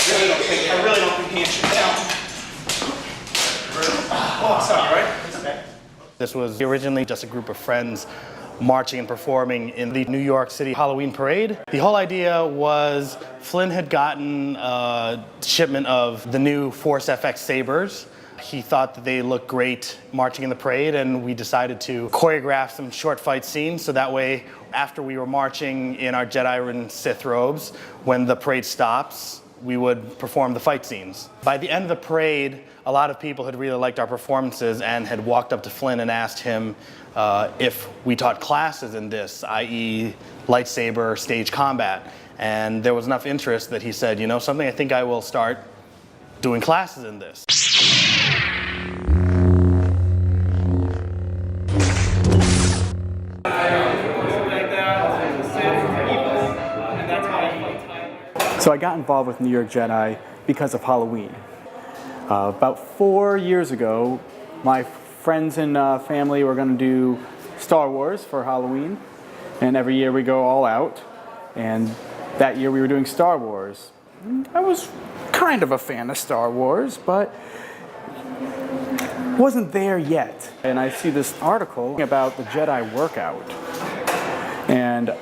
I really don't think handshake down. Oh, sorry, right? It's okay. This was originally just a group of friends marching and performing in the New York City Halloween parade. The whole idea was Flynn had gotten a shipment of the new Force FX sabers. He thought that they looked great marching in the parade, and we decided to choreograph some short fight scenes so that way after we were marching in our Jedi and Sith robes, when the parade stops, we would perform the fight scenes. By the end of the parade, a lot of people had really liked our performances and had walked up to Flynn and asked him if we taught classes in this, i.e. lightsaber stage combat. And there was enough interest that he said, you know something, I think I will start doing classes in this. So I got involved with New York Jedi because of Halloween. About 4 years ago, my friends and family were going to do Star Wars for Halloween, and every year we go all out, and that year we were doing Star Wars. I was kind of a fan of Star Wars, but wasn't there yet. And I see this article about the Jedi workout, and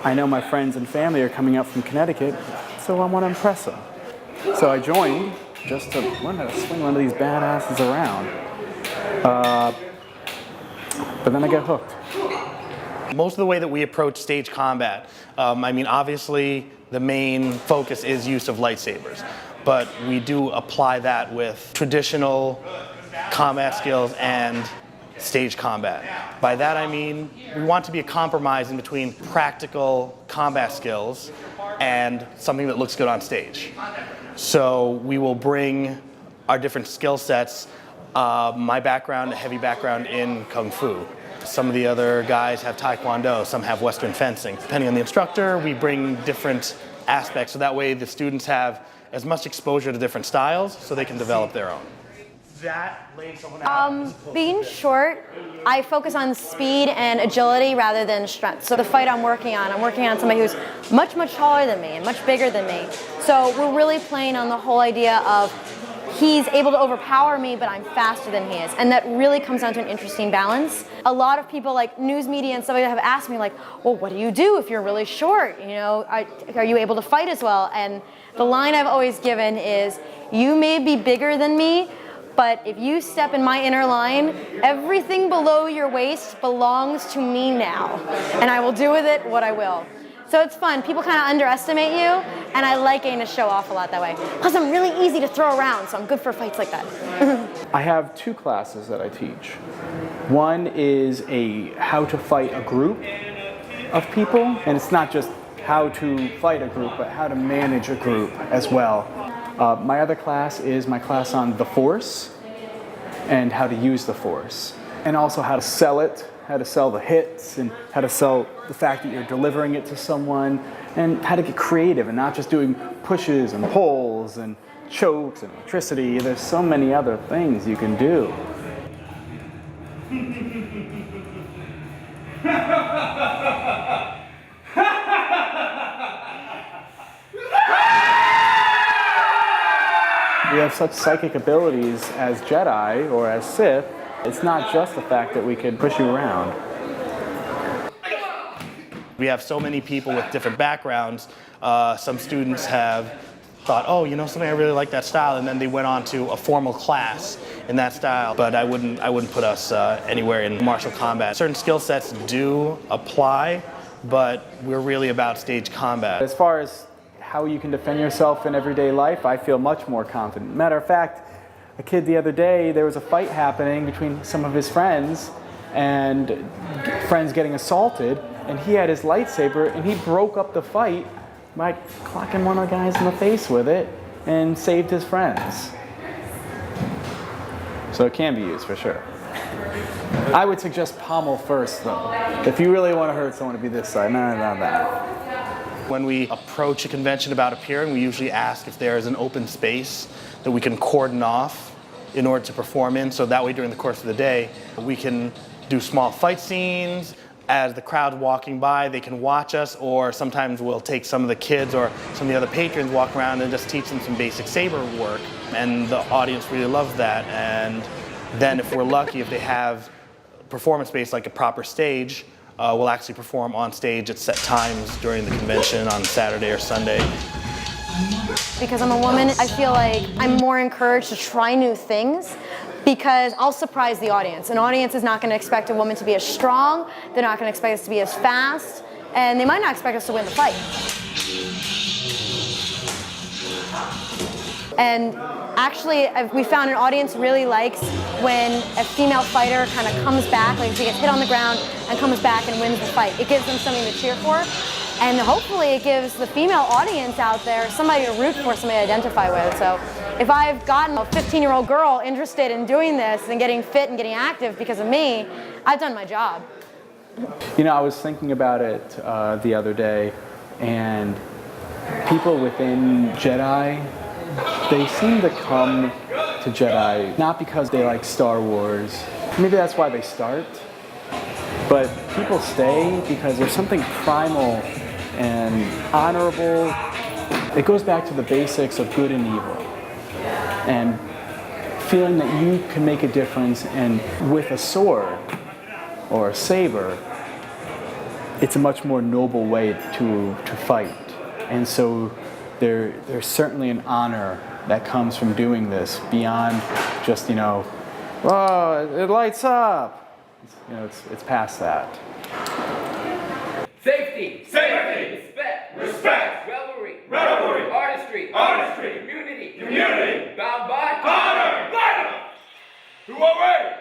I know my friends and family are coming up from Connecticut, so I want to impress them. So I joined just to learn how to swing one of these badasses around. But then I got hooked. Most of the way that we approach stage combat, I mean, obviously the main focus is use of lightsabers, but we do apply that with traditional combat skills and stage combat. By that I mean we want to be a compromise in between practical combat skills and something that looks good on stage. So we will bring our different skill sets. My background, a heavy background in Kung Fu. Some of the other guys have Taekwondo, some have Western fencing. Depending on the instructor, we bring different aspects so that way the students have as much exposure to different styles so they can develop their own. That laying someone out. Being short, I focus on speed and agility rather than strength. So the fight I'm working on somebody who's much, much taller than me and much bigger than me. So we're really playing on the whole idea of he's able to overpower me, but I'm faster than he is. And that really comes down to an interesting balance. A lot of people, like news media and stuff like that, have asked me, like, well, what do you do if you're really short? You know, are you able to fight as well? And the line I've always given is, you may be bigger than me, but if you step in my inner line, everything below your waist belongs to me now. And I will do with it what I will. So it's fun. People kind of underestimate you, and I like getting to show off a lot that way. Plus, I'm really easy to throw around, so I'm good for fights like that. I have 2 classes that I teach. One is a how to fight a group of people, and it's not just how to fight a group, but how to manage a group as well. My other class is my class on the Force and how to use the Force, and also how to sell it, how to sell the hits, and how to sell the fact that you're delivering it to someone, and how to get creative and not just doing pushes and pulls and chokes and electricity. There's so many other things you can do. We have such psychic abilities as Jedi or as Sith. It's not just the fact that we can push you around. We have so many people with different backgrounds. Some students have thought, oh, you know something, I really like that style, and then they went on to a formal class in that style. But I wouldn't put us anywhere in martial combat. Certain skill sets do apply, but we're really about stage combat. As far as how you can defend yourself in everyday life, I feel much more confident. Matter of fact, a kid the other day, there was a fight happening between some of his friends, and friends getting assaulted, and he had his lightsaber, and he broke up the fight by clocking one of the guys in the face with it and saved his friends. So it can be used for sure. I would suggest pommel first though. If you really want to hurt someone, to be this side, not that. When we approach a convention about appearing, we usually ask if there is an open space that we can cordon off in order to perform in, so that way during the course of the day we can do small fight scenes, as the crowd's walking by, they can watch us, or sometimes we'll take some of the kids or some of the other patrons, walk around and just teach them some basic saber work. And the audience really loves that. And then if we're lucky, if they have performance space like a proper stage, we'll actually perform on stage at set times during the convention on Saturday or Sunday. Because I'm a woman, I feel like I'm more encouraged to try new things because I'll surprise the audience. An audience is not going to expect a woman to be as strong, they're not going to expect us to be as fast, and they might not expect us to win the fight. And actually, we found an audience really likes when a female fighter kind of comes back, like she gets hit on the ground and comes back and wins the fight. It gives them something to cheer for. And hopefully it gives the female audience out there somebody to root for, somebody to identify with. So if I've gotten a 15-year-old girl interested in doing this and getting fit and getting active because of me, I've done my job. You know, I was thinking about it the other day, and people within Jedi, they seem to come to Jedi not because they like Star Wars. Maybe that's why they start. But people stay because there's something primal and honorable. It goes back to the basics of good and evil. And feeling that you can make a difference, and with a sword or a saber, it's a much more noble way to fight. And so there's certainly an honor that comes from doing this beyond just, oh, it lights up. It's past that. Safety. Safety. Respect. Respect. Revelry. Revelry. Artistry. Artistry. Community. Community. Bound by Honor. Who are ready?